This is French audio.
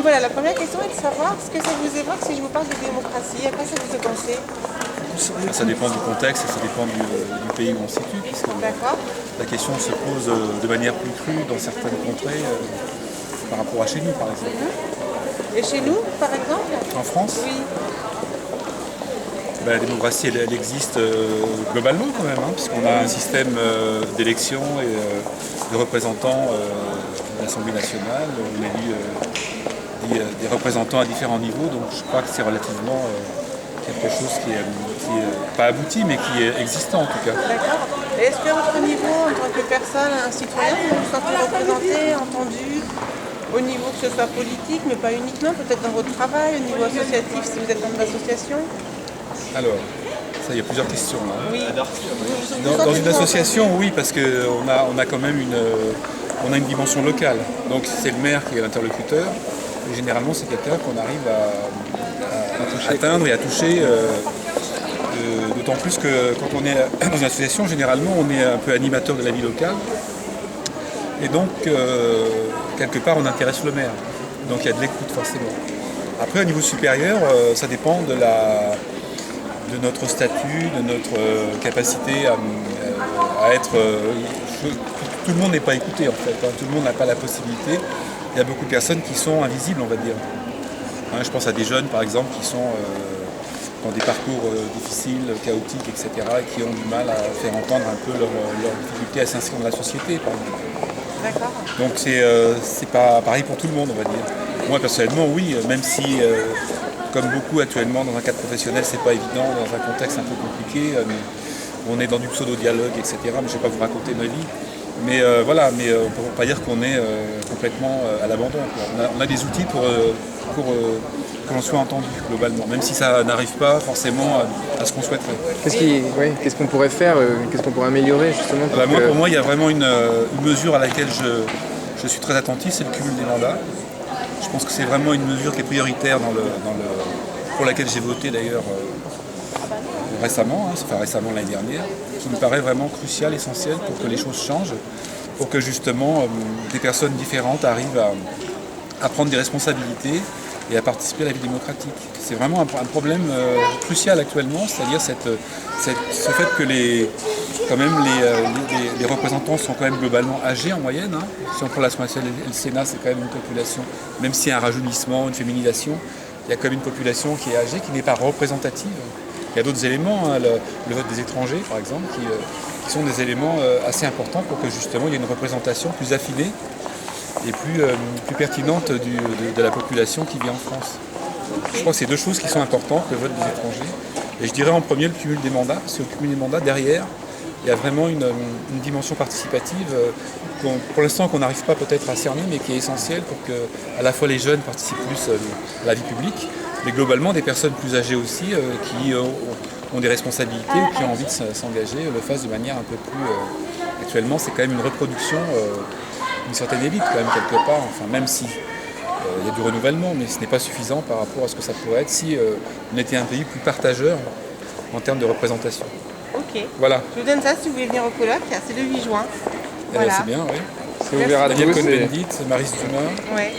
Voilà, la première question est de savoir ce que ça vous évoque si je vous parle de démocratie. À quoi ça vous fait penser? Ça dépend du contexte et ça dépend du pays où on se situe, puisque D'accord. la question se pose de manière plus crue dans certaines contrées par rapport à chez nous, par exemple. Et chez nous, par exemple? En France, Oui. la démocratie, elle existe globalement quand même, hein, puisqu'on a un système d'élection et de représentants de l'Assemblée nationale. On élit des représentants à différents niveaux, donc je crois que c'est relativement quelque chose qui est pas abouti, mais qui est existant en tout cas. D'accord. Et est-ce qu'à votre niveau, en tant que personne, un citoyen, vous vous sentez représenté, entendu, au niveau que ce soit politique, mais pas uniquement, peut-être dans votre travail, au niveau associatif, si vous êtes dans une association? Alors, ça, il y a plusieurs questions là. Oui. Dans une association, oui, parce qu'on a quand même on a une dimension locale. Donc c'est le maire qui est l'interlocuteur. Et généralement, c'est quelqu'un qu'on arrive à atteindre et à toucher. D'autant plus que quand on est dans une association, généralement, on est un peu animateur de la vie locale. Et donc, quelque part, on intéresse le maire. Donc il y a de l'écoute forcément. Après, au niveau supérieur, ça dépend de notre statut, de notre capacité à être... tout le monde n'est pas écouté en fait, hein. Tout le monde n'a pas la possibilité. Il y a beaucoup de personnes qui sont invisibles, on va dire. Hein, je pense à des jeunes par exemple qui sont dans des parcours difficiles, chaotiques, etc. et qui ont du mal à faire entendre un peu leur difficulté à s'inscrire dans la société par exemple. D'accord. Donc c'est pas pareil pour tout le monde, on va dire. Moi personnellement oui, même si comme beaucoup actuellement dans un cadre professionnel, c'est pas évident, dans un contexte un peu compliqué. On est dans du pseudo-dialogue, etc. Mais je ne vais pas vous raconter ma vie. Mais voilà, mais on ne peut pas dire qu'on est complètement à l'abandon. On a des outils pour que l'on soit entendu globalement, même si ça n'arrive pas forcément à ce qu'on souhaiterait. Qu'est-ce qu'on pourrait faire, qu'est-ce qu'on pourrait améliorer justement Pour moi, il y a vraiment une mesure à laquelle je suis très attentif, c'est le cumul des mandats. Je pense que c'est vraiment une mesure qui est prioritaire pour laquelle j'ai voté d'ailleurs récemment, récemment l'année dernière, qui me paraît vraiment crucial, essentiel pour que les choses changent, pour que justement des personnes différentes arrivent à prendre des responsabilités et à participer à la vie démocratique. C'est vraiment un problème crucial actuellement, c'est-à-dire ce fait que les représentants sont quand même globalement âgés en moyenne. Hein. Si on prend l'Assemblée nationale et le Sénat, c'est quand même une population, même s'il y a un rajeunissement, une féminisation, il y a quand même une population qui est âgée, qui n'est pas représentative. Il y a d'autres éléments, hein, le vote des étrangers par exemple, qui sont des éléments assez importants pour que justement il y ait une représentation plus affinée et plus pertinente de la population qui vit en France. Je crois que c'est deux choses qui sont importantes, le vote des étrangers. Et je dirais en premier le cumul des mandats, parce que le cumul des mandats, derrière, il y a vraiment une dimension participative pour l'instant qu'on n'arrive pas peut-être à cerner, mais qui est essentielle pour que à la fois les jeunes participent plus à la vie publique, mais globalement des personnes plus âgées aussi qui ont des responsabilités ou qui ont envie de s'engager, le fassent de manière un peu plus... actuellement, c'est quand même une reproduction d'une certaine élite quand même quelque part, enfin même si il y a du renouvellement, mais ce n'est pas suffisant par rapport à ce que ça pourrait être si on était un pays plus partageur en termes de représentation. Ok. Voilà. Je vous donne ça si vous voulez venir au colloque, c'est le 8 juin. Voilà. C'est bien, oui. C'est ouvert à Daniel tous. Cohn-Bendit, Maryse Dumas. Ouais.